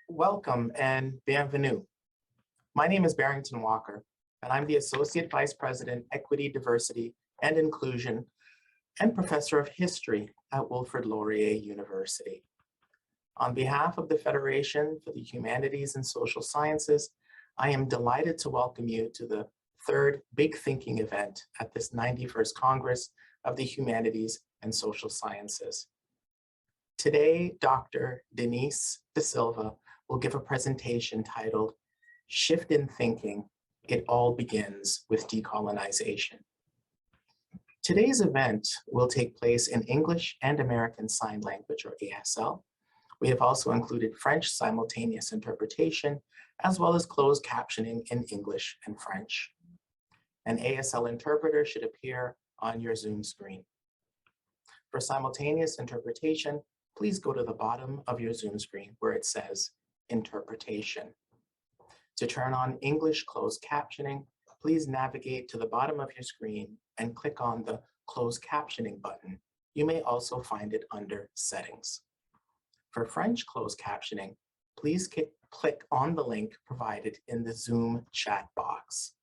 Welcome and bienvenue. My name is Barrington Walker, and I'm the Associate Vice President, Equity, Diversity, and Inclusion, and Professor of History at Wilfrid Laurier University. On behalf of the Federation for the Humanities and Social Sciences, I am delighted to welcome you to the third Big Thinking event at this 91st Congress of the Humanities and Social Sciences. Today, Dr. Denise da Silva will give a presentation titled Shift in Thinking, It All Begins with Decolonization. Today's event will take place in English and American Sign Language, or ASL. We have also included French simultaneous interpretation, as well as closed captioning in English and French. An ASL interpreter should appear on your Zoom screen. For simultaneous interpretation, please go to the bottom of your Zoom screen where it says Interpretation. To turn on English closed captioning, please navigate to the bottom of your screen and click on the Closed Captioning button. You may also find it under Settings. For French closed captioning, please click on the link provided in the Zoom chat box.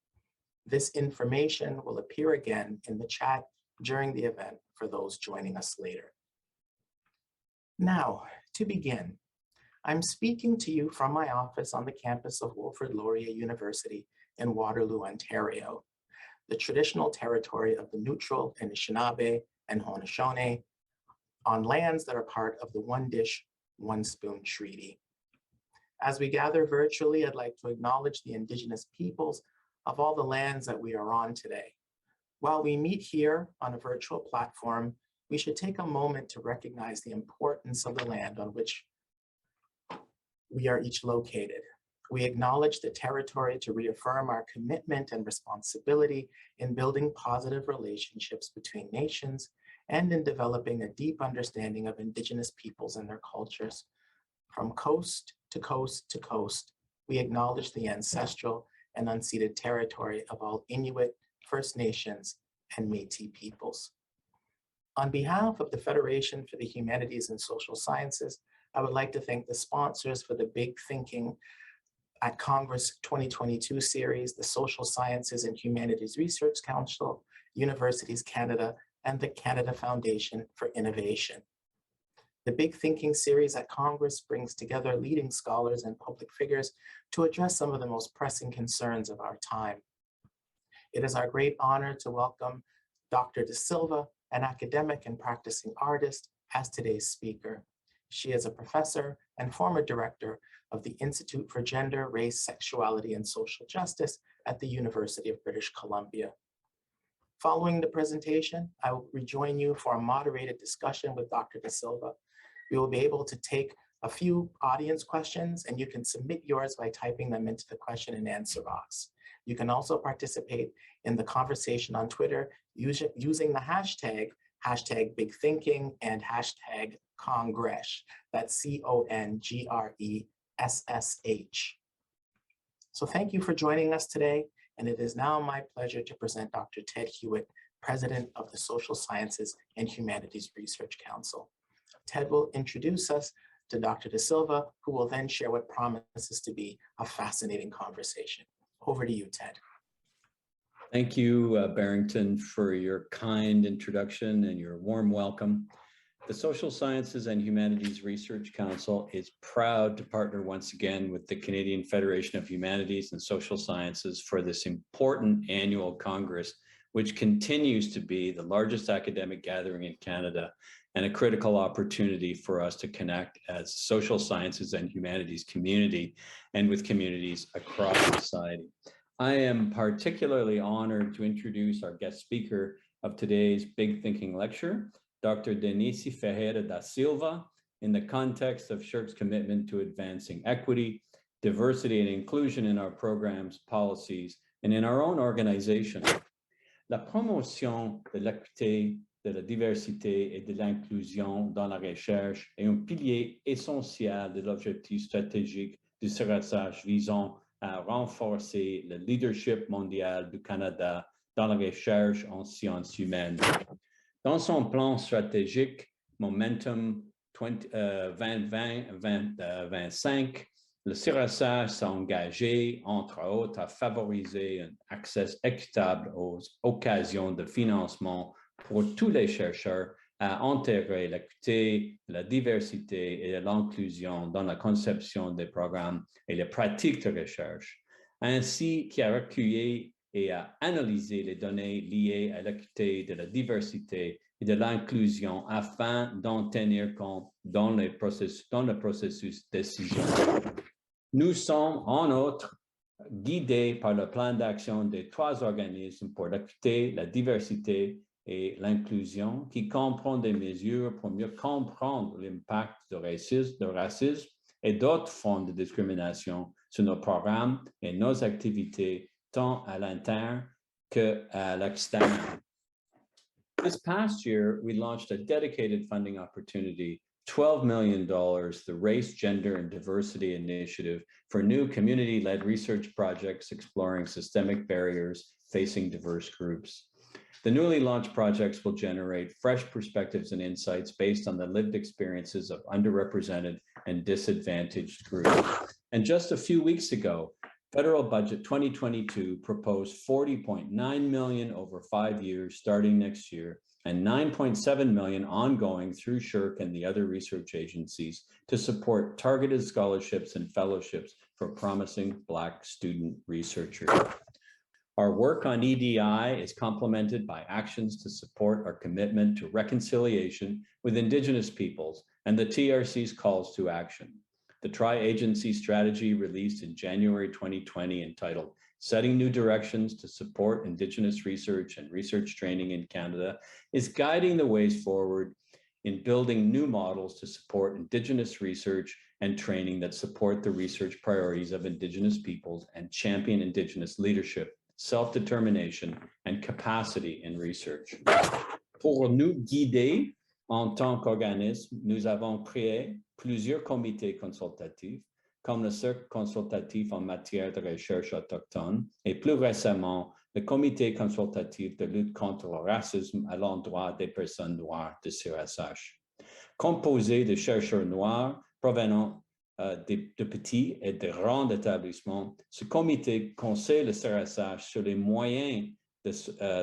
This information will appear again in the chat during the event for those joining us later. Now, to begin, I'm speaking to you from my office on the campus of Wilfrid Laurier University in Waterloo, Ontario, the traditional territory of the neutral Anishinaabe and Haudenosaunee, on lands that are part of the One Dish, One Spoon Treaty. As we gather virtually, I'd like to acknowledge the Indigenous peoples of all the lands that we are on today. While we meet here on a virtual platform, we should take a moment to recognize the importance of the land on which we are each located. We acknowledge the territory to reaffirm our commitment and responsibility in building positive relationships between nations and in developing a deep understanding of Indigenous peoples and their cultures. From coast to coast to coast, we acknowledge the ancestral and unceded territory of all Inuit, First Nations, and Métis peoples. On behalf of the Federation for the Humanities and Social Sciences, I would like to thank the sponsors for the Big Thinking at Congress 2022 series, the Social Sciences and Humanities Research Council, Universities Canada, and the Canada Foundation for Innovation. The Big Thinking series at Congress brings together leading scholars and public figures to address some of the most pressing concerns of our time. It is our great honor to welcome Dr. da Silva, an academic and practicing artist, as today's speaker. She is a professor and former director of the Institute for Gender, Race, Sexuality and Social Justice at the University of British Columbia. Following the presentation, I will rejoin you for a moderated discussion with Dr. da Silva. We will be able to take a few audience questions, and you can submit yours by typing them into the question and answer box. You can also participate in the conversation on Twitter using the hashtag #BigThinking and #Congress. That's CONGRESSH. So thank you for joining us today. And it is now my pleasure to present Dr. Ted Hewitt, President of the Social Sciences and Humanities Research Council. Ted will introduce us to Dr. da Silva, who will then share what promises to be a fascinating conversation. Over to you, Ted. Thank you, Barrington, for your kind introduction and your warm welcome. The Social Sciences and Humanities Research Council is proud to partner once again with the Canadian Federation of Humanities and Social Sciences for this important annual Congress, which continues to be the largest academic gathering in Canada and a critical opportunity for us to connect as social sciences and humanities community and with communities across society. I am particularly honored to introduce our guest speaker of today's Big Thinking lecture, Dr. Denise Ferreira da Silva, in the context of SSHRC's commitment to advancing equity, diversity, and inclusion in our programs, policies, and in our own organization. La promotion de l'équité, de la diversité et de l'inclusion dans la recherche est un pilier essentiel de l'objectif stratégique du CRSH visant à renforcer le leadership mondial du Canada dans la recherche en sciences humaines. Dans son plan stratégique Momentum 2020-2025, Le CRSH s'est engagé, entre autres, à favoriser un accès équitable aux occasions de financement pour tous les chercheurs, à intégrer l'équité, la diversité et l'inclusion dans la conception des programmes et les pratiques de recherche, ainsi qu'à recueillir et à analyser les données liées à l'équité, de la diversité et de l'inclusion afin d'en tenir compte dans le processus décisionnel. Nous sommes, en outre, guidés par le plan d'action des 3 organismes pour l'équité, la diversité et l'inclusion, qui comprend des mesures pour mieux comprendre l'impact de racisme et d'autres formes de discrimination sur nos programmes et nos activités, tant à l'interne qu'à l'externe. This past year, we launched a dedicated funding opportunity, $12 million, the Race, Gender, and Diversity Initiative, for new community-led research projects exploring systemic barriers facing diverse groups. The newly launched projects will generate fresh perspectives and insights based on the lived experiences of underrepresented and disadvantaged groups. And just a few weeks ago, Federal Budget 2022 proposed $40.9 million over 5 years starting next year, and $9.7 million ongoing through SSHRC and the other research agencies to support targeted scholarships and fellowships for promising Black student researchers. Our work on EDI is complemented by actions to support our commitment to reconciliation with Indigenous peoples and the TRC's calls to action. The tri-agency strategy released in January 2020 entitled Setting New Directions to Support Indigenous Research and Research Training in Canada is guiding the ways forward in building new models to support Indigenous research and training that support the research priorities of Indigenous peoples and champion Indigenous leadership, self-determination, and capacity in research. Pour nous guider, en tant qu'organisme, nous avons créé plusieurs comités consultatifs, comme le Cercle consultatif en matière de recherche autochtone et plus récemment, le Comité consultatif de lutte contre le racisme à l'endroit des personnes noires de CRSH. Composé de chercheurs noirs provenant de petits et de grands établissements, ce comité conseille le CRSH sur les moyens de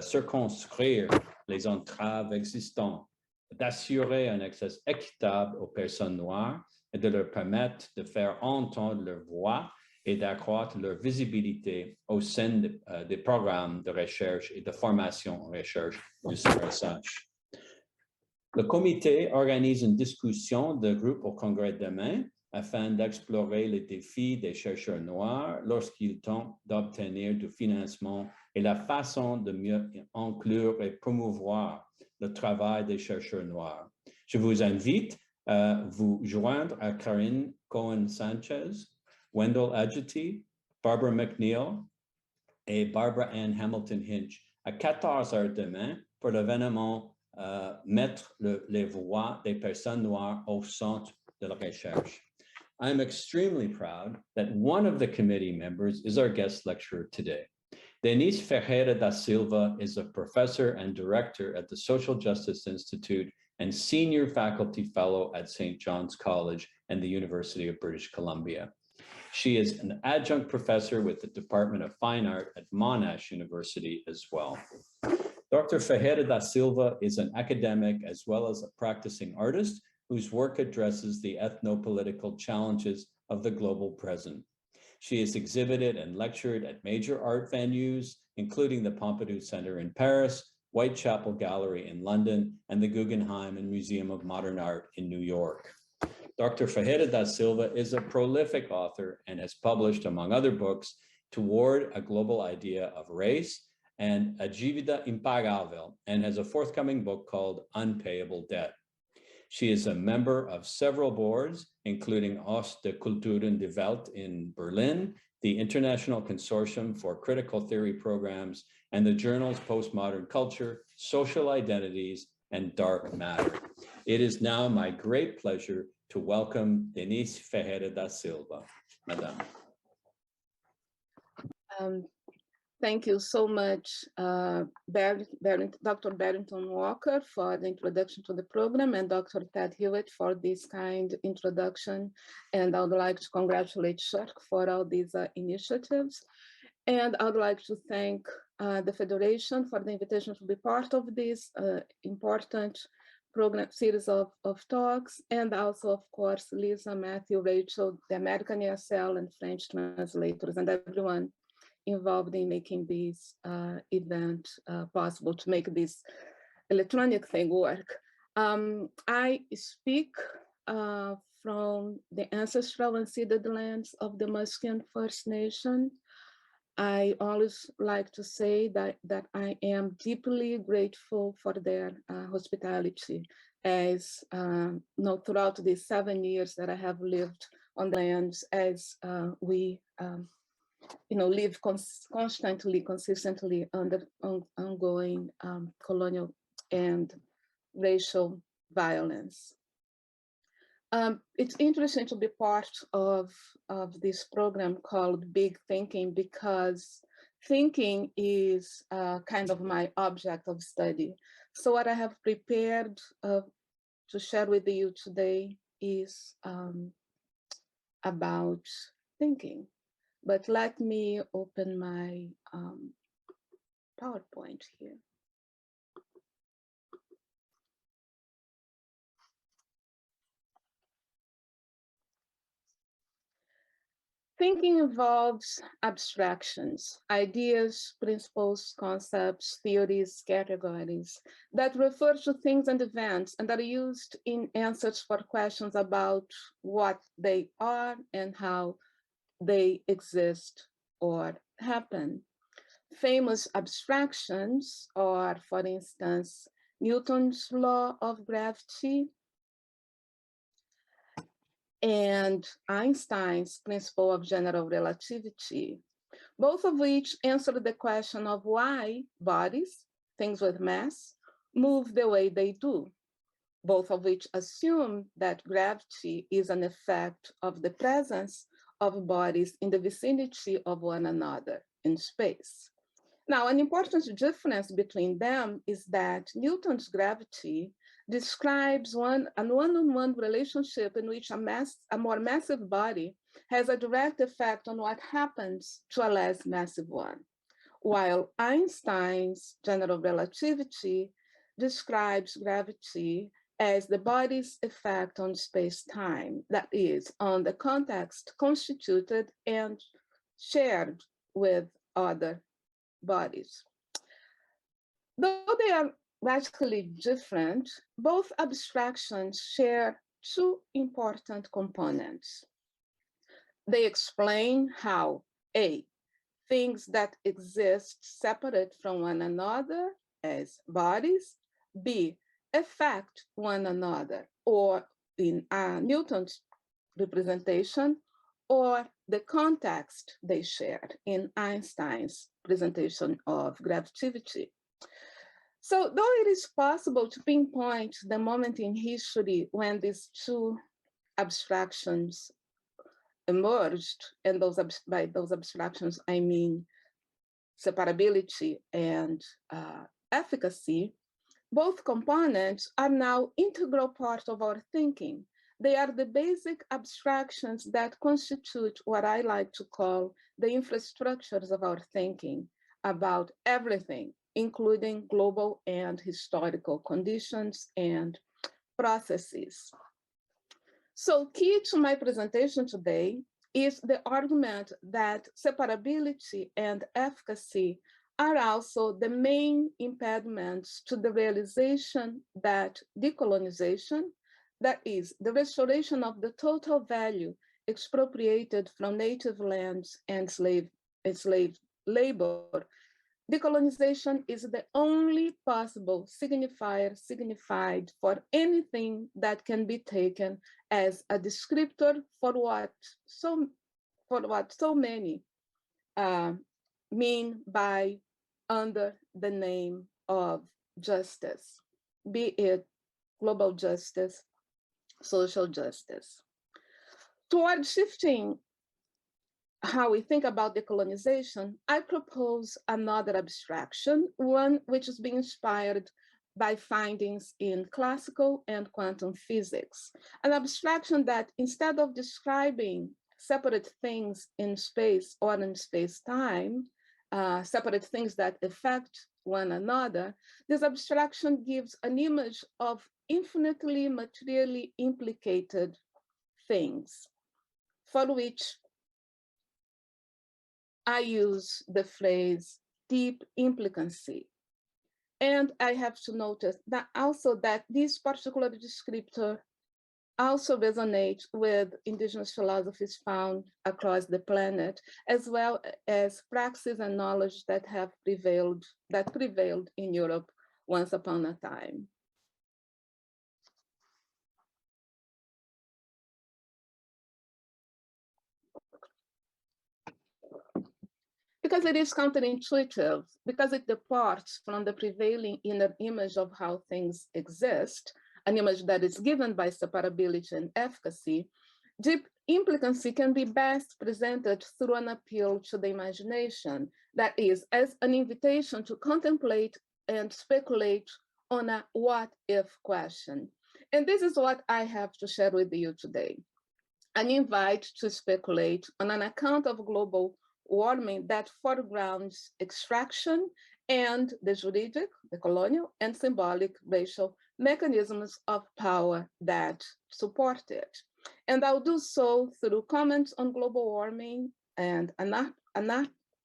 circonscrire les entraves existantes, d'assurer un accès équitable aux personnes noires et de leur permettre de faire entendre leur voix et d'accroître leur visibilité au sein des programmes de recherche et de formation en recherche du CRSH. Le comité organise une discussion de groupe au congrès demain afin d'explorer les défis des chercheurs noirs lorsqu'ils tentent d'obtenir du financement et la façon de mieux inclure et promouvoir le travail des chercheurs noirs. Je vous invite à vous joindre à Karine Cohen-Sanchez, Wendell Adjeti, Barbara McNeil et Barbara Ann Hamilton-Hinch à 14 heures demain pour l'événement Mettre les voix des personnes noires au centre de la recherche. I'm extremely proud that one of the committee members is our guest lecturer today. Denise Ferreira da Silva is a professor and director at the Social Justice Institute and senior faculty fellow at St. John's College and the University of British Columbia. She is an adjunct professor with the Department of Fine Art at Monash University as well. Dr. Ferreira da Silva is an academic as well as a practicing artist whose work addresses the ethno-political challenges of the global present. She has exhibited and lectured at major art venues, including the Pompidou Center in Paris, Whitechapel Gallery in London, and the Guggenheim and Museum of Modern Art in New York. Dr. Ferreira da Silva is a prolific author and has published, among other books, Toward a Global Idea of Race and A Dívida Impagável, and has a forthcoming book called Unpayable Debt. She is a member of several boards, including Haus der Kulturen der Welt in Berlin, the International Consortium for Critical Theory Programs, and the journals Postmodern Culture, Social Identities, and Dark Matter. It is now my great pleasure to welcome Denise Ferreira da Silva. Madame. Thank you so much, Dr. Barrington Walker, for the introduction to the program, and Dr. Ted Hewitt for this kind introduction. And I would like to congratulate SHRC for all these initiatives. And I would like to thank the Federation for the invitation to be part of this important program series of talks, and also, of course, Lisa, Matthew, Rachel, the American ESL and French translators, and everyone involved in making this event possible, to make this electronic thing work. I speak from the ancestral and ceded lands of the Musqueam First Nation. I always like to say that I am deeply grateful for their hospitality, as throughout these 7 years that I have lived on the lands, as we live consistently under ongoing colonial and racial violence. It's interesting to be part of this program called Big Thinking, because thinking is kind of my object of study. So what I have prepared to share with you today is about thinking. But let me open my PowerPoint here. Thinking involves abstractions, ideas, principles, concepts, theories, categories that refer to things and events and are used in answers for questions about what they are and how they exist or happen. Famous abstractions are, for instance, Newton's law of gravity and Einstein's principle of general relativity, both of which answer the question of why bodies, things with mass, move the way they do, both of which assume that gravity is an effect of the presence of bodies in the vicinity of one another in space. Now, an important difference between them is that Newton's gravity describes a one-on-one relationship in which a more massive body has a direct effect on what happens to a less massive one, while Einstein's general relativity describes gravity as the body's effect on space-time, that is, on the context constituted and shared with other bodies. Though they are radically different, both abstractions share two important components. They explain how A, things that exist separate from one another as bodies, B, affect one another, or in Newton's representation, or the context they shared in Einstein's presentation of gravitativity. So though it is possible to pinpoint the moment in history when these two abstractions emerged, and by those abstractions, I mean separability and efficacy, both components are now integral part of our thinking. They are the basic abstractions that constitute what I like to call the infrastructures of our thinking about everything, including global and historical conditions and processes. So key to my presentation today is the argument that separability and efficacy are also the main impediments to the realization that decolonization, that is, the restoration of the total value expropriated from native lands and slave labor, decolonization is the only possible signified for anything that can be taken as a descriptor for what so many mean by under the name of justice, be it global justice, social justice. Toward shifting how we think about decolonization, I propose another abstraction, one which is being inspired by findings in classical and quantum physics, an abstraction that instead of describing separate things in space or in space-time, separate things that affect one another, this abstraction gives an image of infinitely materially implicated things, for which I use the phrase deep implicancy. And I have to notice that also that this particular descriptor also resonates with indigenous philosophies found across the planet, as well as praxis and knowledge that prevailed in Europe once upon a time. Because it is counterintuitive, because it departs from the prevailing inner image of how things exist, an image that is given by separability and efficacy, deep implicancy can be best presented through an appeal to the imagination, that is, as an invitation to contemplate and speculate on a what-if question. And this is what I have to share with you today. An invite to speculate on an account of global warming that foregrounds extraction and the juridic, the colonial, and symbolic racial mechanisms of power that support it. And I'll do so through comments on global warming and an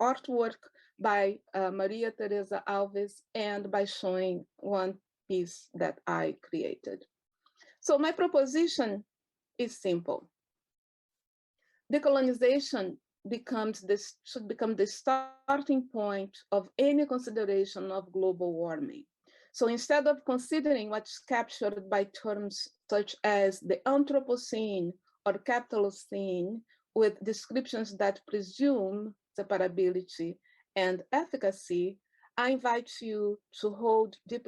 artwork by Maria Teresa Alves, and by showing one piece that I created. So my proposition is simple. Decolonization should become the starting point of any consideration of global warming. So instead of considering what's captured by terms such as the Anthropocene or Capitalocene, with descriptions that presume separability and efficacy, I invite you to hold deep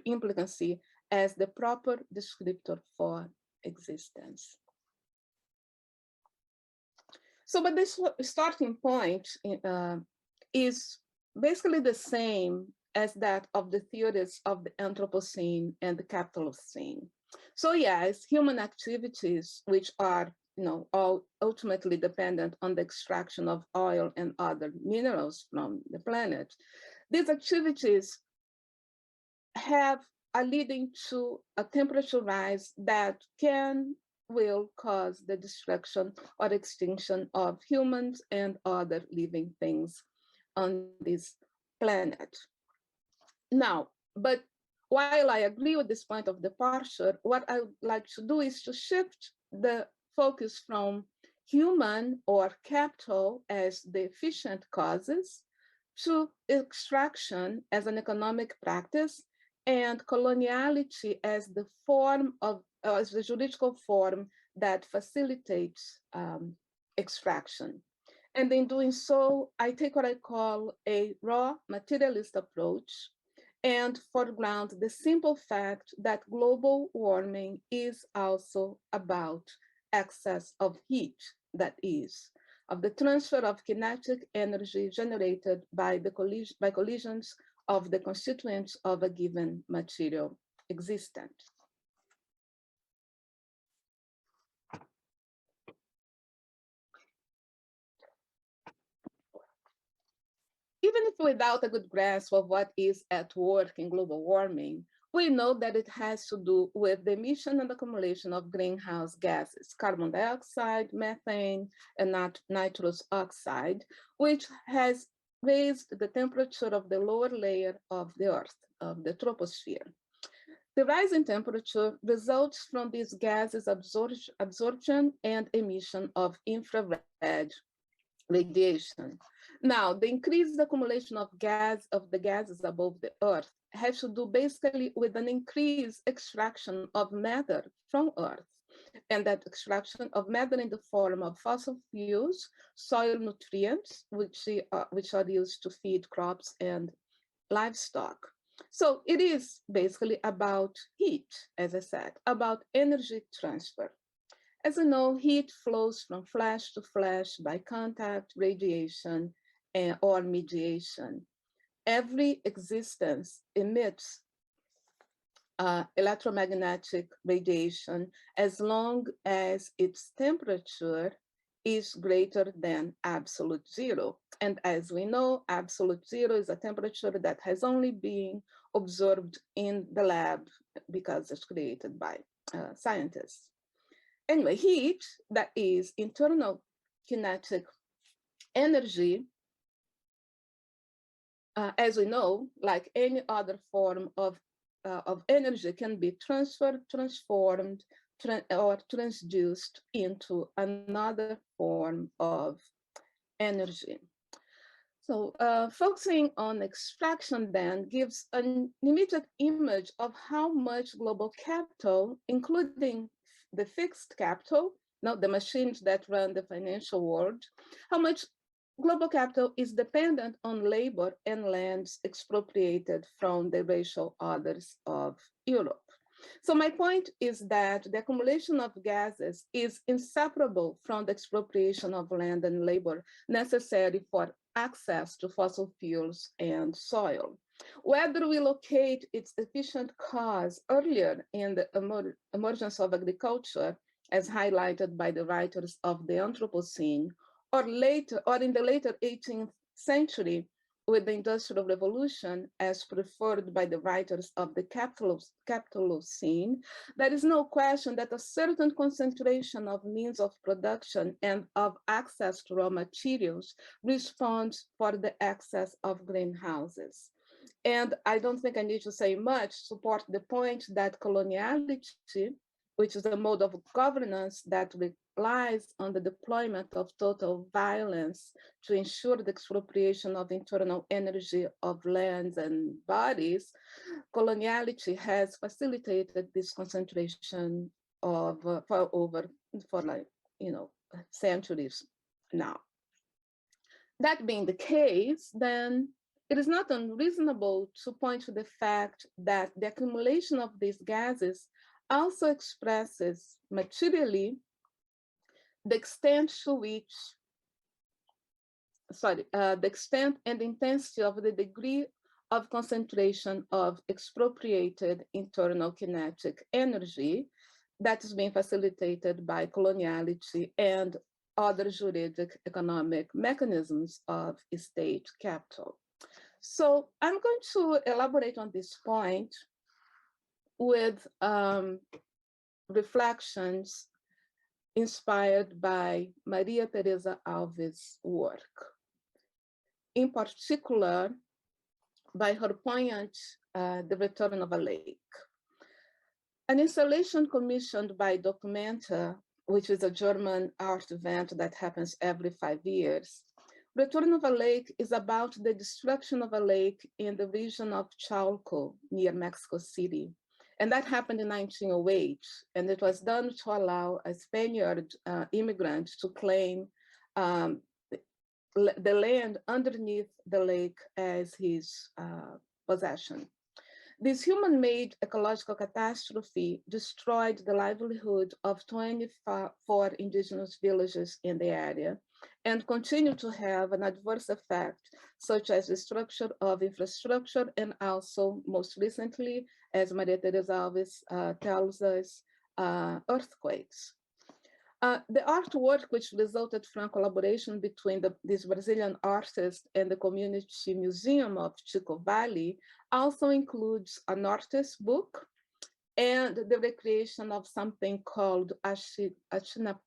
implicancy as the proper descriptor for existence. So, but this starting point is basically the same as that of the theories of the Anthropocene and the Capitalocene. So yes, human activities, which are all ultimately dependent on the extraction of oil and other minerals from the planet, these activities are leading to a temperature rise that will cause the destruction or extinction of humans and other living things on this planet. Now, but while I agree with this point of departure, what I would like to do is to shift the focus from human or capital as the efficient causes to extraction as an economic practice and coloniality as the juridical form that facilitates extraction. And in doing so, I take what I call a raw materialist approach and foreground the simple fact that global warming is also about excess of heat, that is, of the transfer of kinetic energy generated by collisions of the constituents of a given material existent. Even if without a good grasp of what is at work in global warming, we know that it has to do with the emission and accumulation of greenhouse gases, carbon dioxide, methane, and nitrous oxide, which has raised the temperature of the lower layer of the Earth, of the troposphere. The rise in temperature results from these gases' absorption and emission of infrared radiation. Now, the increased accumulation of the gases above the Earth has to do basically with an increased extraction of matter from Earth, and that extraction of matter in the form of fossil fuels, soil nutrients, which are used to feed crops and livestock. So it is basically about heat, as I said, about energy transfer. As we know, heat flows from flash to flash by contact, radiation, or mediation. Every existence emits electromagnetic radiation as long as its temperature is greater than absolute zero. And as we know, absolute zero is a temperature that has only been observed in the lab because it's created by scientists. Anyway, heat, that is internal kinetic energy, as we know, like any other form of energy, can be transferred, transformed, or transduced into another form of energy. So focusing on extraction then gives an immediate image of how much global capital, including the fixed capital, not the machines that run the financial world, how much global capital is dependent on labor and lands expropriated from the racial others of Europe. So my point is that the accumulation of gases is inseparable from the expropriation of land and labor necessary for access to fossil fuels and soil. Whether we locate its efficient cause earlier in the emergence of agriculture, as highlighted by the writers of the Anthropocene, or later, or in the later 18th century, with the Industrial Revolution, as preferred by the writers of the Capitalocene, there is no question that a certain concentration of means of production and of access to raw materials responds for the access of greenhouses. And I don't think I need to say much to support the point that coloniality, which is a mode of governance that relies on the deployment of total violence to ensure the expropriation of internal energy of lands and bodies, coloniality has facilitated this concentration of for like, centuries now. That being the case, then it is not unreasonable to point to the fact that the accumulation of these gases also expresses materially the extent to which, the extent and intensity of the degree of concentration of expropriated internal kinetic energy that is being facilitated by coloniality and other juridic economic mechanisms of state capital. So I'm going to elaborate on this point with reflections inspired by Maria Teresa Alves' work, in particular by her poem, The Return of a Lake. An installation commissioned by Documenta, which is a German art event that happens every 5 years. Return of a Lake is about the destruction of a lake in the region of Chalco, near Mexico City. And that happened in 1908, and it was done to allow a Spaniard immigrant to claim the land underneath the lake as his possession. This human-made ecological catastrophe destroyed the livelihood of 24 indigenous villages in the area and continued to have an adverse effect, such as the structure of infrastructure and also, most recently, as Maria Teresa Alves tells us, earthquakes. The artwork, which resulted from collaboration between this Brazilian artist and the Community Museum of Chico Valley, also includes an artist's book and the recreation of something called Achinampa,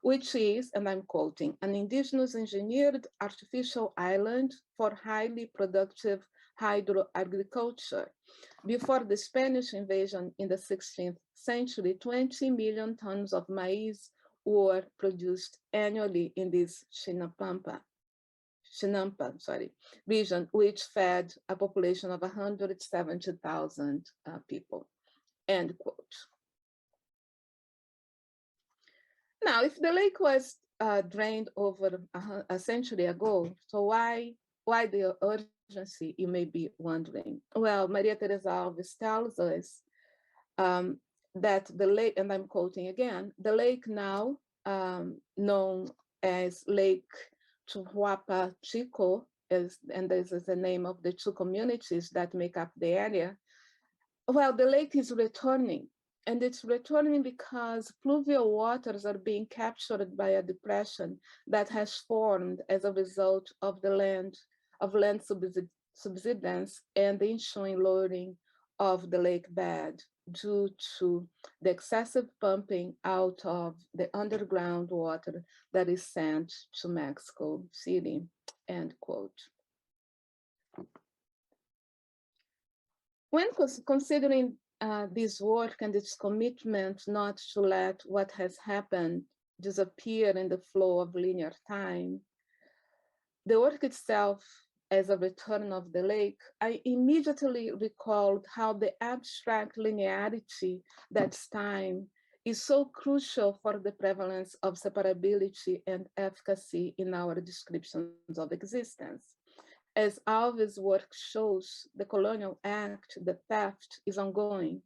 which is, and I'm quoting, an indigenous engineered artificial island for highly productive hydro-agriculture. Before the Spanish invasion in the 16th century, 20 million tons of maize were produced annually in this Chinampa region, which fed a population of 170,000 people, end quote. Now, if the lake was drained over a century ago, so why the urgency, you may be wondering? Well, Maria Teresa Alves tells us that the lake, and I'm quoting again, the lake now known as Lake Chuhuapa Chico, and this is the name of the two communities that make up the area. Well, the lake is returning, and it's returning because pluvial waters are being captured by a depression that has formed as a result of the land subsidence and the ensuing lowering of the lake bed due to the excessive pumping out of the underground water that is sent to Mexico City, end quote. When considering this work and its commitment not to let what has happened disappear in the flow of linear time, the work itself as a return of the lake, I immediately recalled how the abstract linearity that's time is so crucial for the prevalence of separability and efficacy in our descriptions of existence. As Alves' work shows, the colonial act, the theft, is ongoing.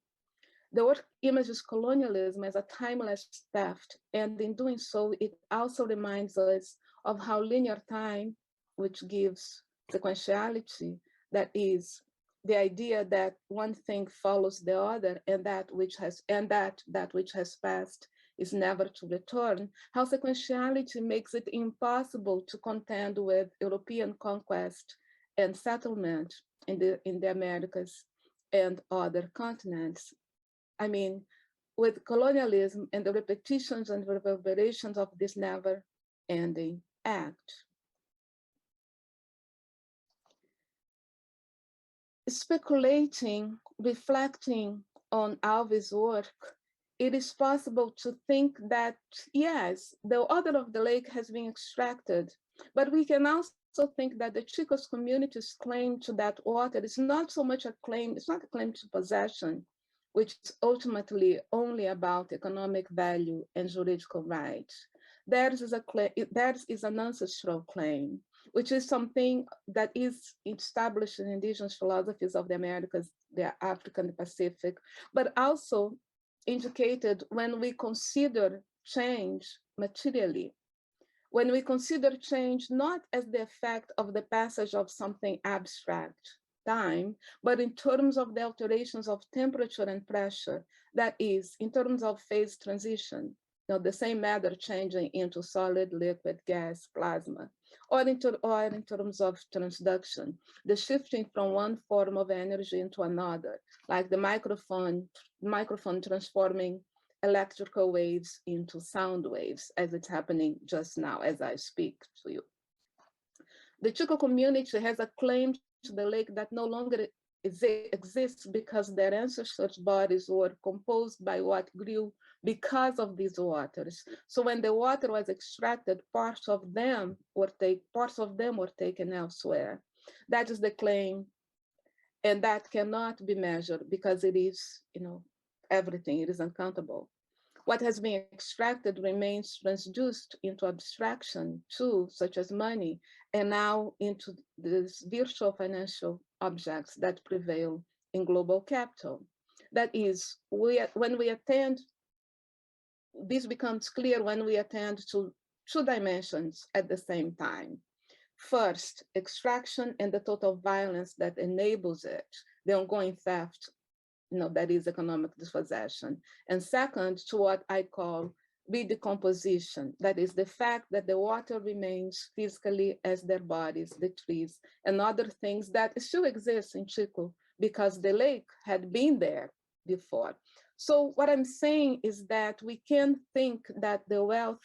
The work images colonialism as a timeless theft, and in doing so, it also reminds us of how linear time, which gives sequentiality, that is the idea that one thing follows the other, and that which has passed is never to return, how sequentiality makes it impossible to contend with European conquest and settlement in the Americas and other continents. I mean, with colonialism and the repetitions and reverberations of this never-ending act. Speculating, reflecting on Alves' work, it is possible to think that, yes, the water of the lake has been extracted, but we can also think that the Chicos community's claim to that water is not so much a claim, it's not a claim to possession, which is ultimately only about economic value and juridical rights. Theirs is an ancestral claim, which is something that is established in indigenous philosophies of the Americas, the African, the Pacific, but also indicated when we consider change materially. When we consider change not as the effect of the passage of something abstract, time, but in terms of the alterations of temperature and pressure, that is, in terms of phase transition, the same matter changing into solid, liquid, gas, plasma, or in terms of transduction, the shifting from one form of energy into another, like the microphone transforming electrical waves into sound waves, as it's happening just now as I speak to you. The Chico community has a claim to the lake that no longer exists because their ancestors' bodies were composed by what grew because of these waters. So when the water was extracted, parts of them were taken elsewhere. That is the claim, and that cannot be measured because it is, everything, it is uncountable. What has been extracted remains transduced into abstraction too, such as money, and now into these virtual financial objects that prevail in global capital. That is, this becomes clear when we attend to two dimensions at the same time. First, extraction and the total violence that enables it, the ongoing theft, that is economic dispossession. And second, to what I call re-decomposition, that is the fact that the water remains physically as their bodies, the trees, and other things that still exist in Chico because the lake had been there before. So what I'm saying is that we can think that the wealth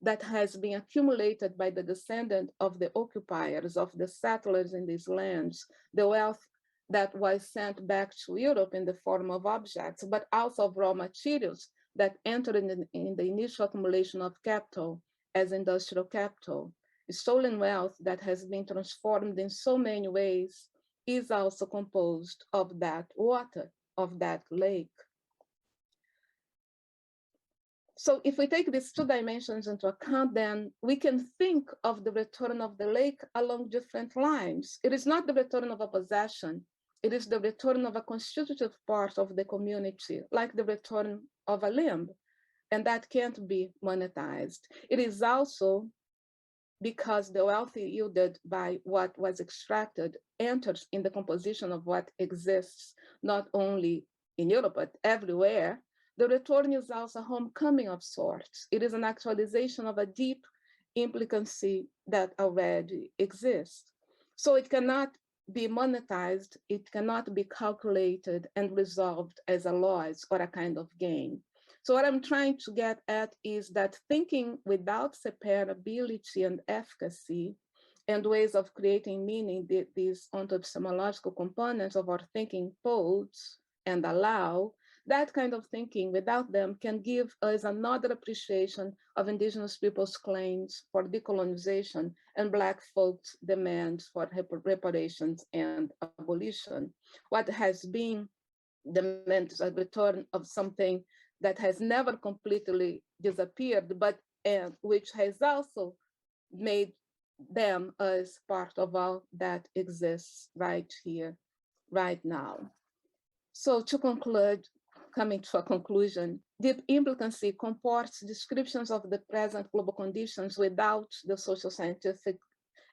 that has been accumulated by the descendant of the occupiers, of the settlers in these lands, the wealth that was sent back to Europe in the form of objects, but also of raw materials that entered in the initial accumulation of capital as industrial capital. Stolen wealth that has been transformed in so many ways is also composed of that water, of that lake. So if we take these two dimensions into account, then we can think of the return of the lake along different lines. It is not the return of a possession. It is the return of a constitutive part of the community, like the return of a limb, and that can't be monetized. It is also because the wealth yielded by what was extracted enters in the composition of what exists, not only in Europe, but everywhere. The return is also a homecoming of sorts. It is an actualization of a deep implicancy that already exists. So it cannot be monetized, it cannot be calculated and resolved as a loss or a kind of gain. So what I'm trying to get at is that thinking without separability and efficacy and ways of creating meaning, these ontopsemological components of our thinking pose and allow, that kind of thinking without them can give us another appreciation of Indigenous peoples' claims for decolonization and Black folks' demands for reparations and abolition. What has been demands a return of something that has never completely disappeared, but which has also made them as part of all that exists right here, right now. So to conclude, coming to a conclusion, deep implicancy comports descriptions of the present global conditions without the social, scientific,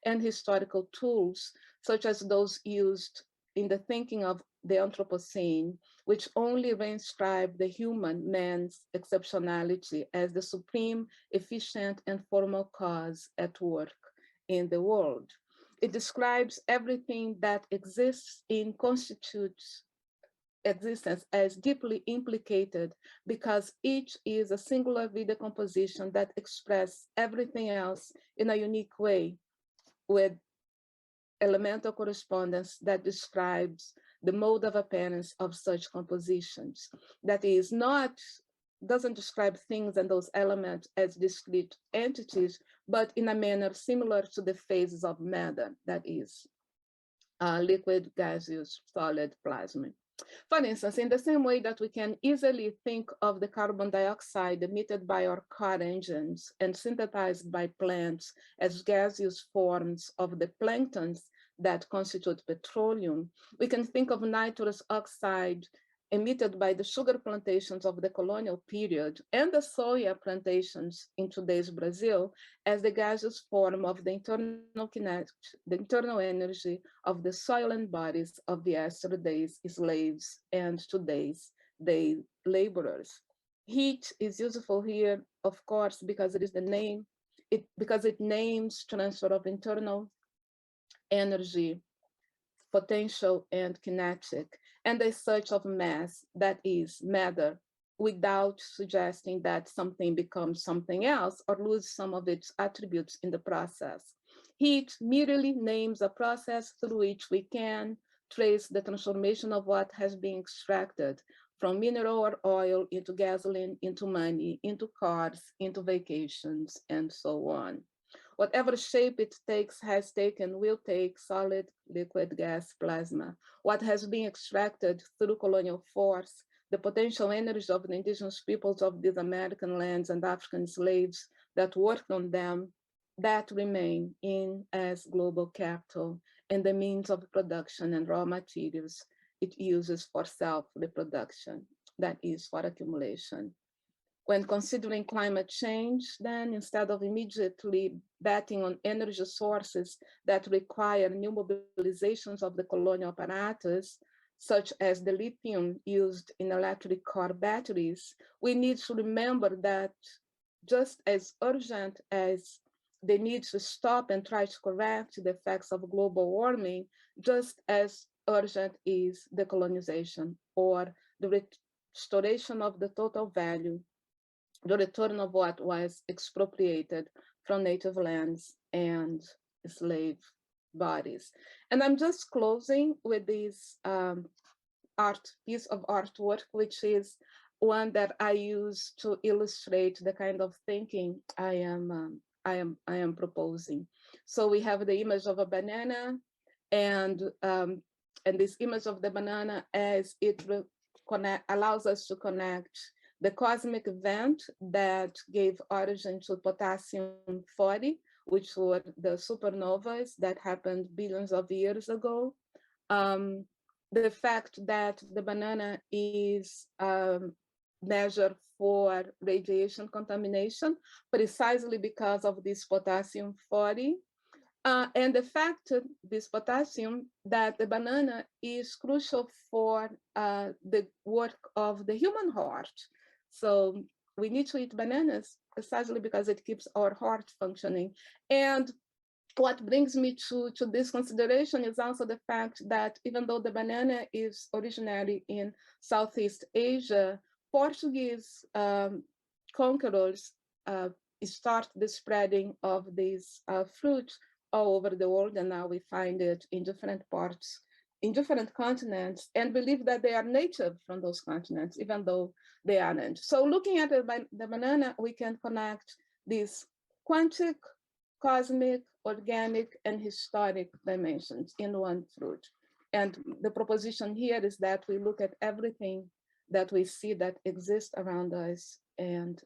and historical tools, such as those used in the thinking of the Anthropocene, which only reinscribe the human man's exceptionality as the supreme, efficient, and formal cause at work in the world. It describes everything that exists in constitutes existence as deeply implicated because each is a singular video composition that expresses everything else in a unique way with elemental correspondence that describes the mode of appearance of such compositions. That is doesn't describe things and those elements as discrete entities, but in a manner similar to the phases of matter, that is liquid, gaseous, solid, plasma. For instance, in the same way that we can easily think of the carbon dioxide emitted by our car engines and synthesized by plants as gaseous forms of the planktons that constitute petroleum, we can think of nitrous oxide emitted by the sugar plantations of the colonial period and the soya plantations in today's Brazil as the gaseous form of the internal energy of the soil and bodies of the yesterday's slaves and today's day laborers. Heat is useful here, of course, because it is the name, because it names transfer of internal energy, potential and kinetic, and a search of mass, that is matter, without suggesting that something becomes something else or loses some of its attributes in the process. Heat merely names a process through which we can trace the transformation of what has been extracted from mineral or oil into gasoline, into money, into cars, into vacations, and so on. Whatever shape it takes, has taken, will take, solid, liquid, gas, plasma. What has been extracted through colonial force, the potential energy of the indigenous peoples of these American lands and African slaves that worked on them, that remain in as global capital and the means of production and raw materials it uses for self-reproduction, that is for accumulation. When considering climate change, then instead of immediately betting on energy sources that require new mobilizations of the colonial apparatus, such as the lithium used in electric car batteries, we need to remember that just as urgent as the need to stop and try to correct the effects of global warming, just as urgent is decolonization, or the restoration of the total value, the return of what was expropriated from native lands and slave bodies. And I'm just closing with this piece of artwork, which is one that I use to illustrate the kind of thinking I am proposing. So we have the image of a banana, and this image of the banana as it allows us to connect the cosmic event that gave origin to potassium-40, which were the supernovas that happened billions of years ago. the fact that the banana is measured for radiation contamination, precisely because of this potassium 40. And the fact, this potassium, that the banana is crucial for the work of the human heart. So we need to eat bananas precisely because it keeps our heart functioning. And what brings me to this consideration is also the fact that even though the banana is originally in Southeast Asia, Portuguese conquerors start the spreading of this fruit all over the world, and now we find it in different parts, in different continents, and believe that they are native from those continents, even though they aren't. So looking at the banana, we can connect these quantic, cosmic, organic, and historic dimensions in one fruit. And the proposition here is that we look at everything that we see that exists around us and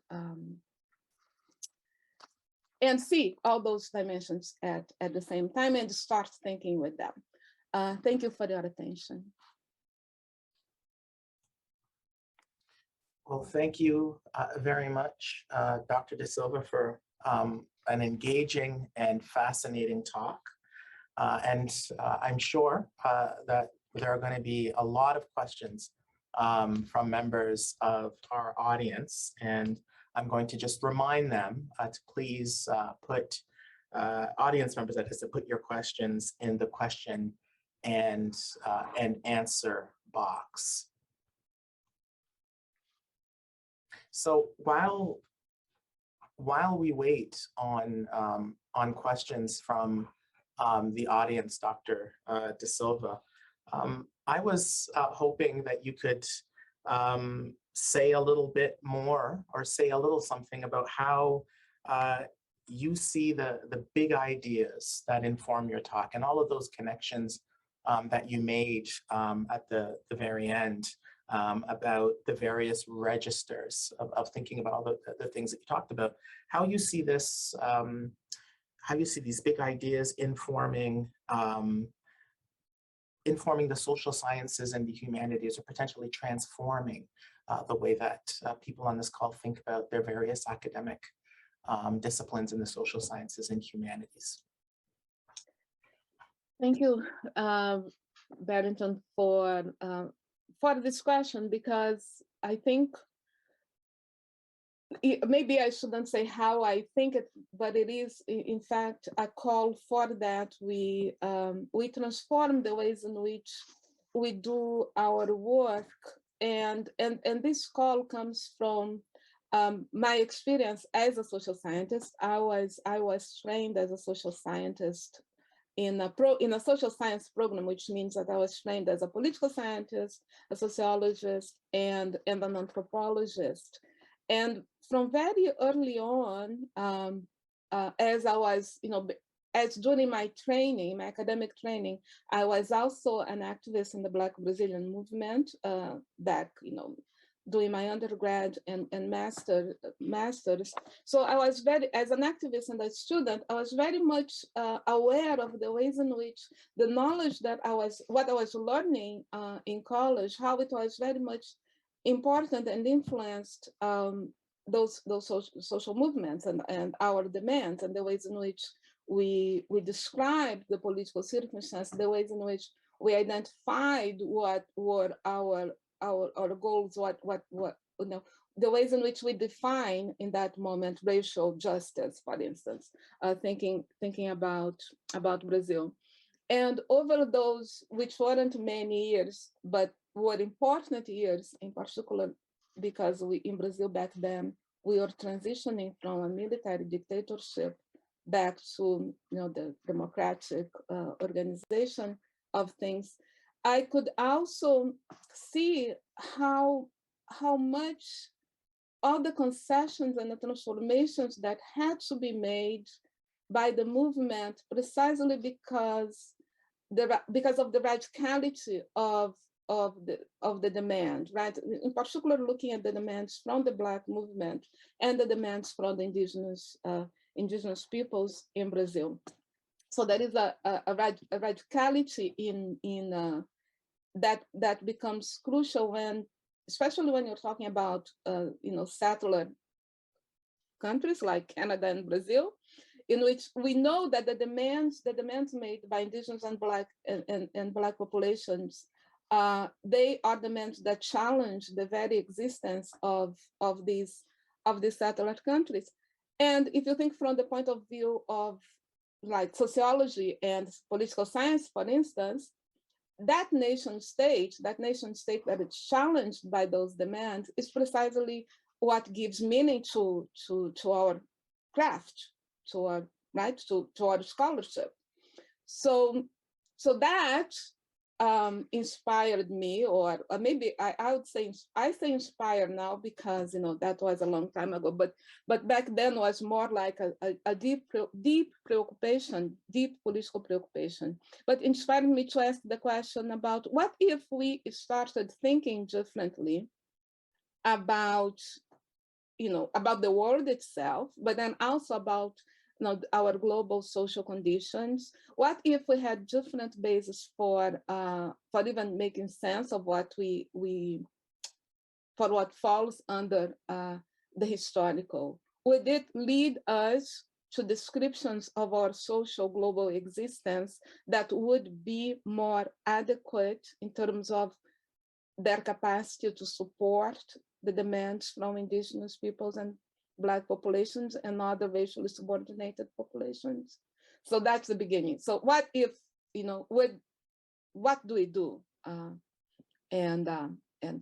see all those dimensions at the same time and start thinking with them. Thank you for your attention. Well, thank you very much, Dr. Da Silva, for an engaging and fascinating talk. And I'm sure that there are going to be a lot of questions from members of our audience. And I'm going to just remind them to please put audience members, that is, to put your questions in the question and answer box. So while we wait on questions from the audience, Dr. Da Silva, I was hoping that you could say a little bit more, or say a little something about how you see the big ideas that inform your talk and all of those connections that you made at the very end about the various registers of thinking about all the things that you talked about, how you see this, how you see these big ideas informing the social sciences and the humanities, or potentially transforming the way that people on this call think about their various academic disciplines in the social sciences and humanities. Thank you, Barrington, for this question, because I think maybe I shouldn't say how I think it, but it is in fact a call for that we transform the ways in which we do our work, and this call comes from my experience as a social scientist. I was trained as a social scientist in a social science program, which means that I was trained as a political scientist, a sociologist, and an anthropologist. And from very early on, as I was, as during my training, my academic training, I was also an activist in the Black Brazilian movement back, doing my undergrad and master's. So I was as an activist and a student, I was very much aware of the ways in which the knowledge that what I was learning in college, how it was very much important and influenced those social movements and our demands, and the ways in which we described the political circumstances, the ways in which we identified what were our goals, the ways in which we define in that moment racial justice, for instance, thinking about Brazil. And over those, which weren't many years, but were important years, in particular, because in Brazil back then, we were transitioning from a military dictatorship back to the democratic organization of things. I could also see how much all the concessions and the transformations that had to be made by the movement, precisely because of the radicality of the demand, right? In particular, looking at the demands from the Black movement and the demands from the indigenous peoples in Brazil. So there is a radicality in that becomes crucial when, especially when you're talking about settler countries like Canada and Brazil, in which we know that the demands made by indigenous and black populations, they are demands that challenge the very existence of these settler countries. And if you think from the point of view of like sociology and political science, for instance, that nation state that is challenged by those demands is precisely what gives meaning to our craft, to our scholarship. So that inspired me, or maybe I would say I say inspired now because that was a long time ago, but back then was more like a deep preoccupation, deep political preoccupation. But inspired me to ask the question about what if we started thinking differently about about the world itself, but then also about our global social conditions. What if we had different bases for even making sense of what for what falls under the historical? Would it lead us to descriptions of our social global existence that would be more adequate in terms of their capacity to support the demands from indigenous peoples and Black populations and other racially subordinated populations? So that's the beginning. So what if, what do we do? And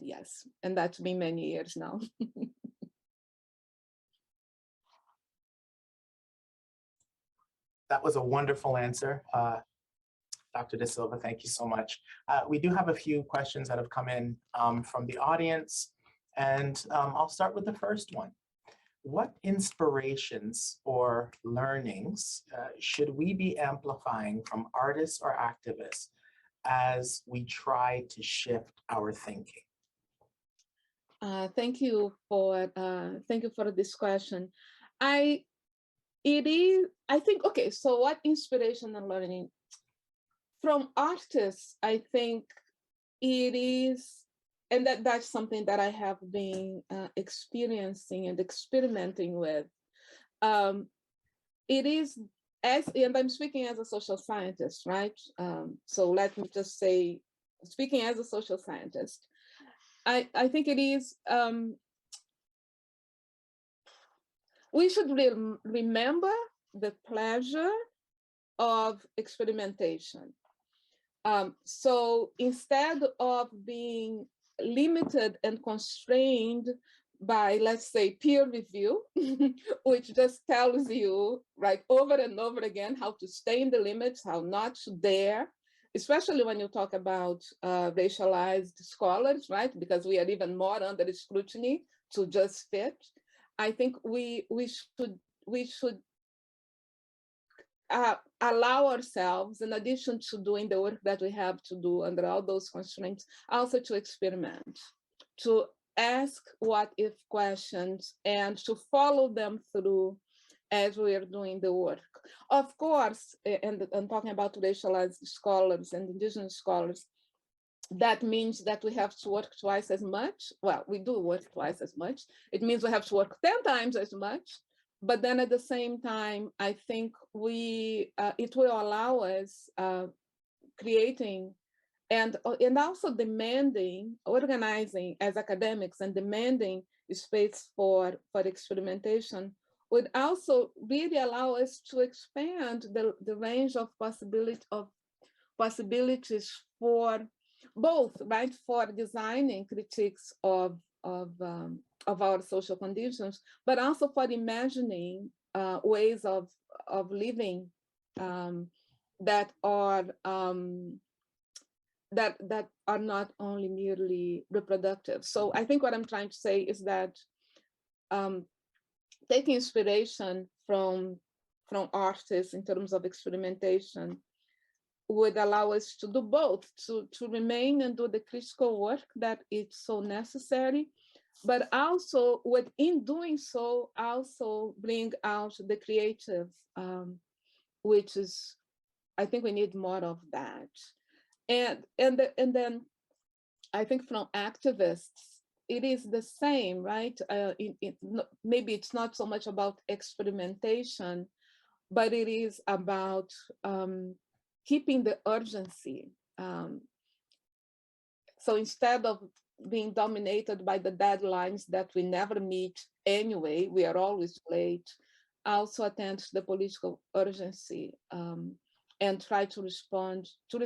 yes, and that's been many years now. That was a wonderful answer. Dr. Da Silva, thank you so much. We do have a few questions that have come in from the audience, and I'll start with the first one. What inspirations or learnings should we be amplifying from artists or activists as we try to shift our thinking? Thank you for this question. I think, okay, so what inspiration and learning from artists? I think it is, and that's something that I have been experiencing and experimenting with. It is, and I'm speaking as a social scientist, right? So let me just say, speaking as a social scientist, I think it is, we should remember the pleasure of experimentation. So instead of being limited and constrained by, let's say, peer review, which just tells you, right, over and over again how to stay in the limits, how not to dare, especially when you talk about racialized scholars, right? Because we are even more under scrutiny to just fit. I think we should allow ourselves, in addition to doing the work that we have to do under all those constraints, also to experiment, to ask what if questions and to follow them through as we are doing the work. Of course, and I'm talking about racialized scholars and indigenous scholars, that means that we have to work twice as much. Well, we do work twice as much. It means we have to work 10 times as much. But then at the same time, I think it will allow us creating and also demanding, organizing as academics and demanding space for experimentation would also really allow us to expand the range of possibilities for both, right, for designing critiques of our social conditions, but also for imagining ways of living that are not only merely reproductive. So I think what I'm trying to say is that taking inspiration from artists in terms of experimentation would allow us to do both, to remain and do the critical work that is so necessary, but also in doing so, also bring out the creative, which is, I think we need more of that. And then I think from activists, it is the same, right? Maybe it's not so much about experimentation, but it is about keeping the urgency. So instead of being dominated by the deadlines that we never meet anyway, we are always late, also attend to the political urgency and try to respond to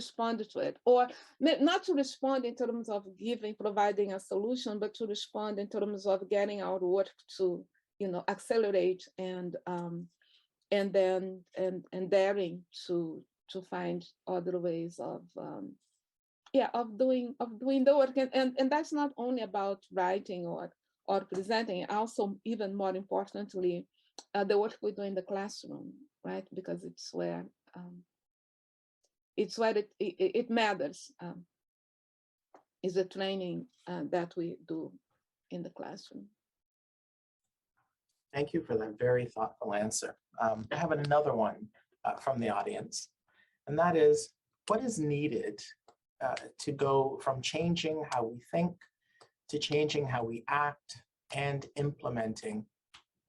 it, or not to respond in terms of providing a solution, but to respond in terms of getting our work to, accelerate and daring to find other ways of doing the work, and that's not only about writing or presenting, also even more importantly, the work we do in the classroom, right? Because it's where it matters. Is the training that we do in the classroom. Thank you for that very thoughtful answer. I have another one from the audience, and that is, what is needed to go from changing how we think to changing how we act and implementing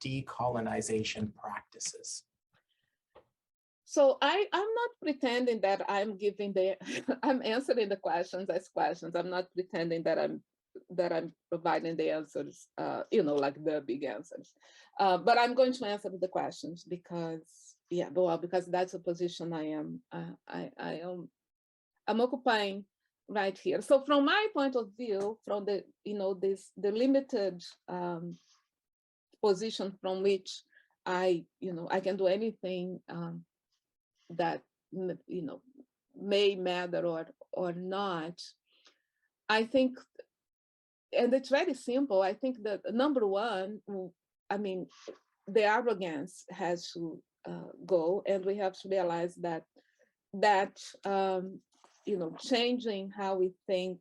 decolonization practices? So I'm not pretending that I'm I'm answering the questions as questions. I'm not pretending that I'm providing the answers, like the big answers. But I'm going to answer the questions because that's a position I'm occupying right here. So from my point of view, from the limited position from which I can do anything that may matter or not, I think, and it's very simple. I think that number one, the arrogance has to go, and we have to realize that changing how we think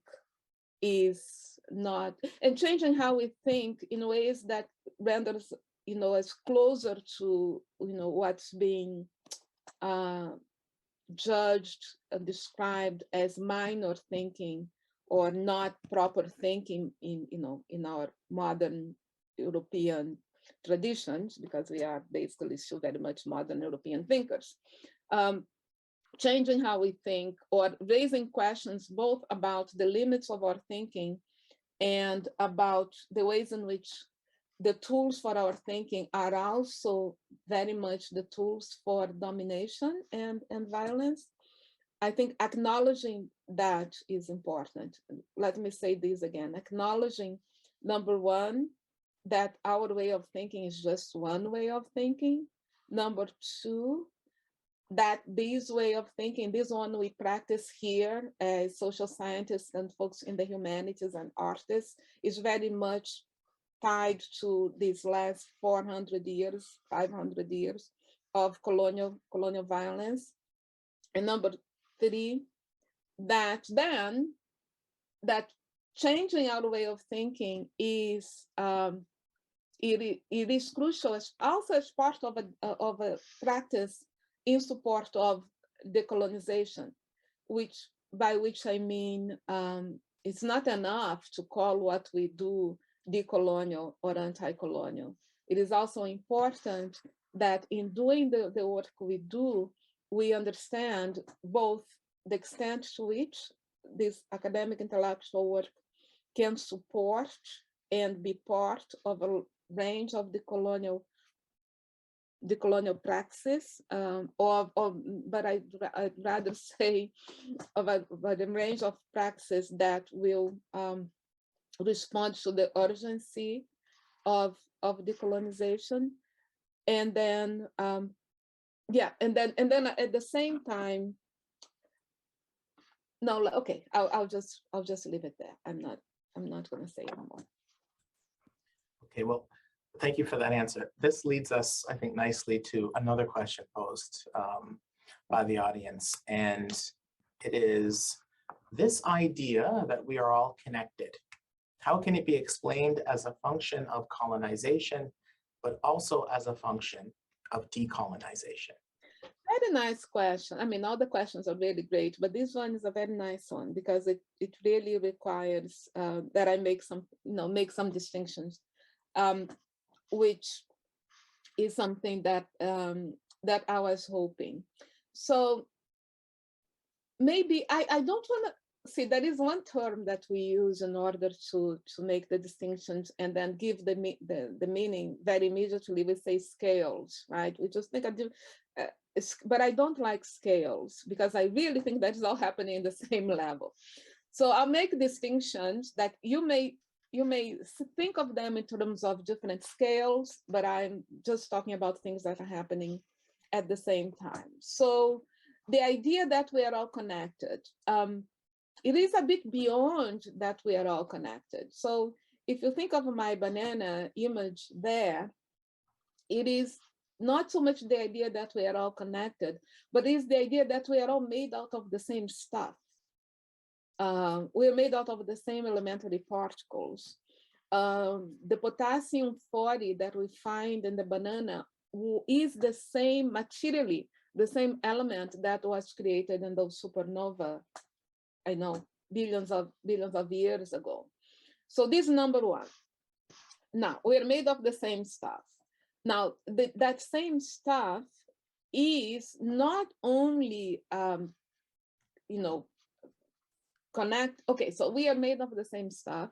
is not, and changing how we think in ways that renders us closer to what's being judged and described as minor thinking or not proper thinking in our modern European traditions, because we are basically still very much modern European thinkers. Changing how we think, or raising questions both about the limits of our thinking and about the ways in which the tools for our thinking are also very much the tools for domination and violence. I think acknowledging that is important. Let me say this again, acknowledging, number one, that our way of thinking is just one way of thinking. Number two, that this way of thinking, this one we practice here as social scientists and folks in the humanities and artists, is very much tied to these last 400 years, 500 years of colonial violence. And number three, that changing our way of thinking is it is crucial, also as part of a practice in support of decolonization, by which I mean it's not enough to call what we do decolonial or anti-colonial. It is also important that in doing the work we do, we understand both the extent to which this academic intellectual work can support and be part of a range of decolonial praxis, but I'd rather say of a range of praxis that will respond to the urgency of decolonization, and then and then at the same time, no, okay, I'll just leave it there. I'm not going to say anymore. Okay, well, thank you for that answer. This leads us, I think, nicely to another question posed by the audience, and it is this idea that we are all connected. How can it be explained as a function of colonization, but also as a function of decolonization? Very nice question. I mean, all the questions are really great, but this one is a very nice one because it really requires that I make some, make some distinctions, which is something that that I was hoping. So maybe I don't want to see, there is one term that we use in order to make the distinctions and then give the meaning very immediately. We say scales, right? We just think but I don't like scales because I really think that is all happening in the same level. So I'll make distinctions that you may think of them in terms of different scales, but I'm just talking about things that are happening at the same time. So the idea that we are all connected, it is a bit beyond that we are all connected. So if you think of my banana image there, it is not so much the idea that we are all connected, but it is the idea that we are all made out of the same stuff. We're made out of the same elementary particles. The potassium 40 that we find in the banana is the same, materially, the same element that was created in those supernova, I know, billions of years ago. So this is number one. Now, we're made of the same stuff. Now, that same stuff is not only, okay, so we are made of the same stuff,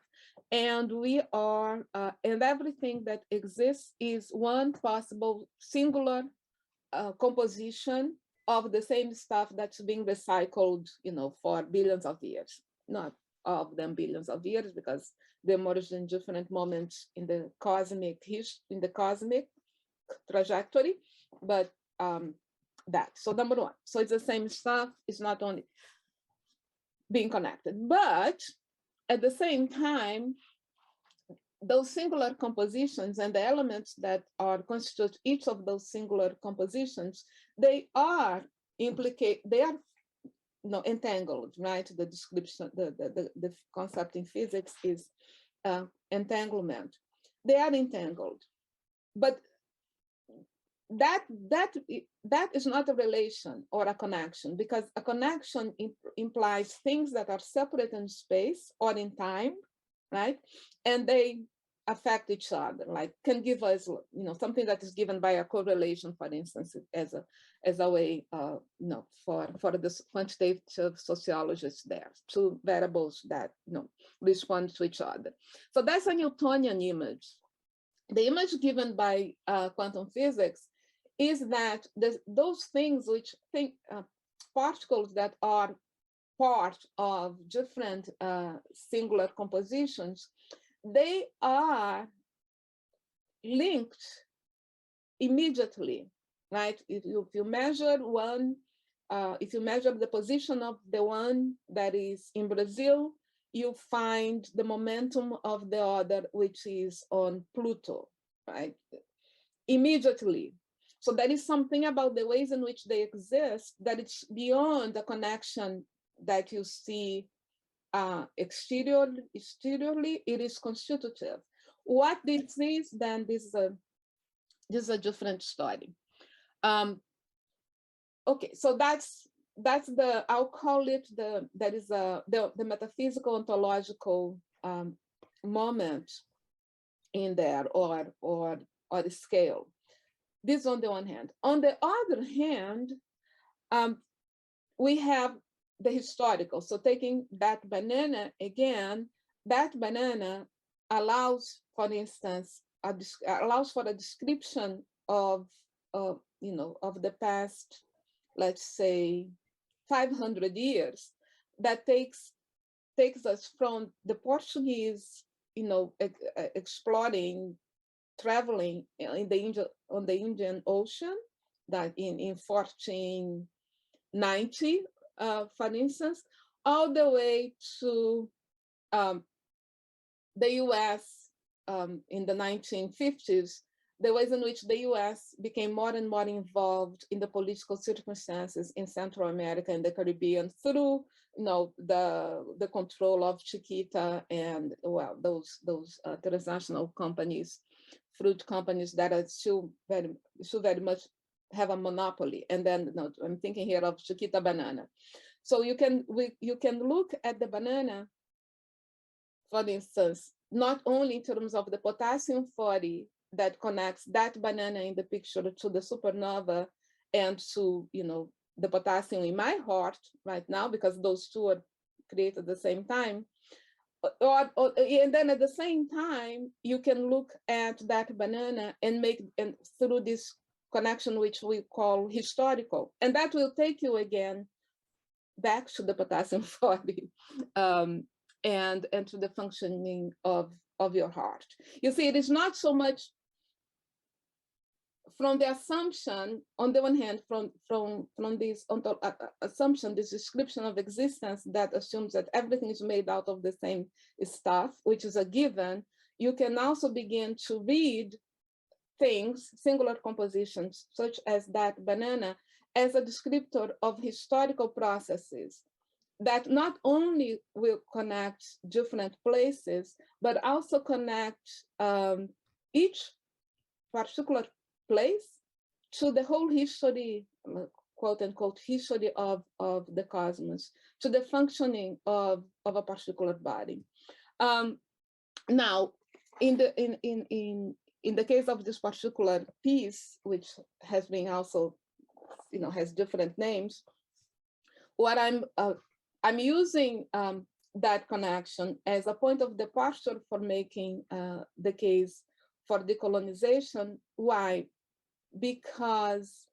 and we are, and everything that exists is one possible singular composition of the same stuff that's being recycled, for billions of years. Not all of them billions of years, because they emerged in different moments in the cosmic trajectory, but that. So number one, so it's the same stuff. It's not only being connected, but at the same time, those singular compositions and the elements that are constitute each of those singular compositions, they are entangled, right? The description, the concept in physics is entanglement. They are entangled, but that is not a relation or a connection, because a connection implies things that are separate in space or in time, right? And they affect each other, like can give us, something that is given by a correlation, for instance, as a way, for the quantitative sociologists there, two variables that, respond to each other. So that's a Newtonian image. The image given by quantum physics is that those things which particles that are part of different singular compositions, they are linked immediately, right? If you measure one, if you measure the position of the one that is in Brazil, you find the momentum of the other, which is on Pluto, right? Immediately. So there is something about the ways in which they exist that it's beyond the connection that you see exteriorly. It is constitutive. What this is, then this is a different story. Okay, so that's the, I'll call it the metaphysical ontological moment in there, or the scale. This on the one hand. On the other hand, we have the historical. So taking that banana again, that banana allows, for instance, allows for a description of the past, let's say, 500 years, that takes us from the Portuguese, exploring, traveling on the Indian Ocean, that in 1490, for instance, all the way to the US in the 1950s, the ways in which the US became more and more involved in the political circumstances in Central America and the Caribbean through, the control of Chiquita and, well, those transnational companies, fruit companies that are still very much have a monopoly. And then, no, I'm thinking here of Chiquita banana. So you can look at the banana, for instance, not only in terms of the potassium 40 that connects that banana in the picture to the supernova and to, the potassium in my heart right now, because those two are created at the same time. And then at the same time, you can look at that banana and through this connection, which we call historical, and that will take you again back to the potassium 40 and to the functioning of your heart. You see, it is not so much from the assumption, on the one hand, from this assumption, this description of existence that assumes that everything is made out of the same stuff, which is a given. You can also begin to read things, singular compositions, such as that banana, as a descriptor of historical processes that not only will connect different places, but also connect each particular place to the whole history, quote unquote, history of the cosmos, to the functioning of a particular body. Now, in the case of this particular piece, which has been also, has different names, what I'm using that connection as a point of departure for making the case for decolonization. Why? Because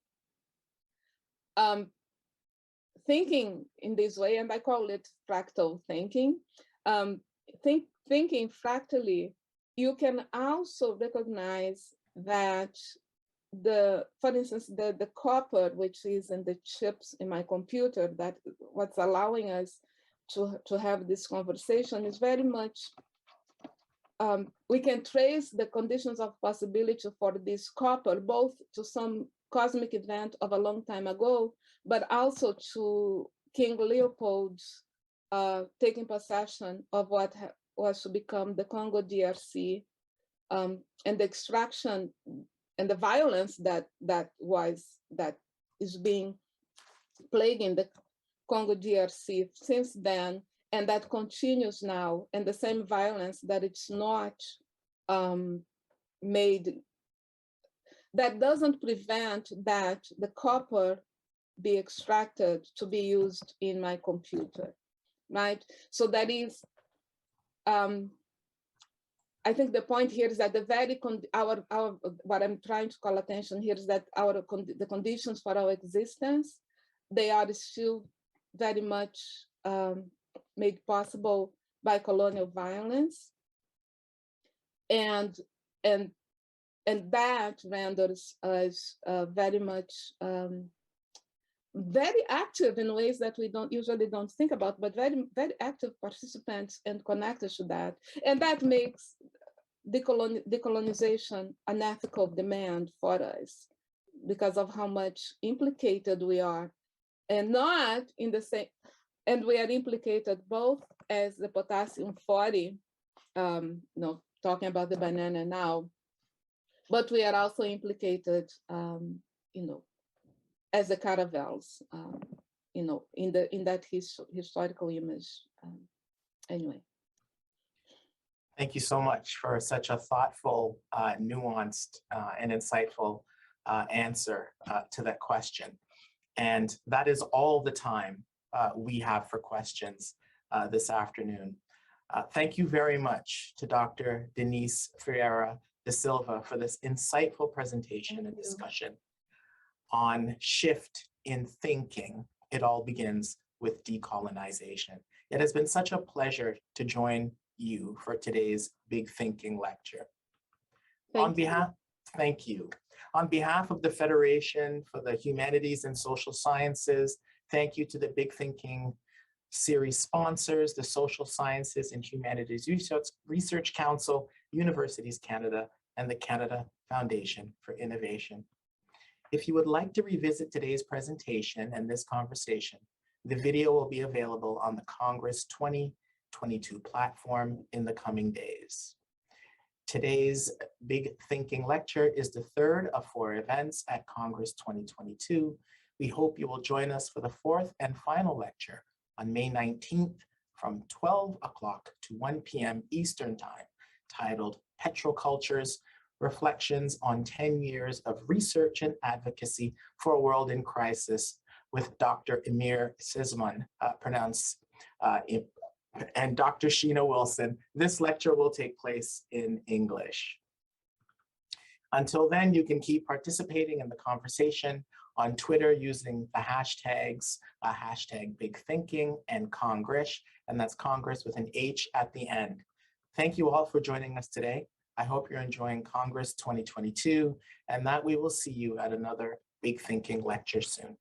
thinking in this way, and I call it fractal thinking, thinking fractally, you can also recognize that for instance, the copper, which is in the chips in my computer, that what's allowing us to have this conversation is very much, we can trace the conditions of possibility for this copper, both to some cosmic event of a long time ago, but also to King Leopold's taking possession of what was to become the Congo DRC, and the extraction and the violence that is being plaguing the Congo DRC since then, and that continues now, and the same violence that it's not made, that doesn't prevent that the copper be extracted to be used in my computer, right? So that is, I think the point here is that what I'm trying to call attention here is that the conditions for our existence, they are still very much made possible by colonial violence, and that renders us very much very active in ways that we usually don't think about, but very, very active participants and connected to that. And that makes decolonization an ethical demand for us because of how much implicated we are, and not in the same, and we are implicated both as the potassium 40, talking about the banana now, but we are also implicated, as the caravels, in that historical image. Anyway. Thank you so much for such a thoughtful, nuanced, and insightful answer to that question. And that is all the time we have for questions this afternoon. Thank you very much to Dr. Denise Ferreira da Silva for this insightful presentation and discussion on shift in thinking. It all begins with decolonization. It has been such a pleasure to join you for today's Big Thinking lecture. Thank you. On behalf of the Federation for the Humanities and Social Sciences, thank you to the Big Thinking series sponsors, the Social Sciences and Humanities Research Council, Universities Canada, and the Canada Foundation for Innovation. If you would like to revisit today's presentation and this conversation, the video will be available on the Congress 2022 platform in the coming days. Today's Big Thinking Lecture is the third of 4 events at Congress 2022. We hope you will join us for the 4th and final lecture on May 19th from 12 o'clock to 1 p.m. Eastern Time, titled Petrocultures, Reflections on 10 Years of Research and Advocacy for a World in Crisis, with Dr. Emir Sisman, and Dr. Sheena Wilson. This lecture will take place in English. Until then, you can keep participating in the conversation on Twitter using the hashtags, hashtag Big Thinking and Congress, and that's Congress with an H at the end. Thank you all for joining us today. I hope you're enjoying Congress 2022 and that we will see you at another Big Thinking lecture soon.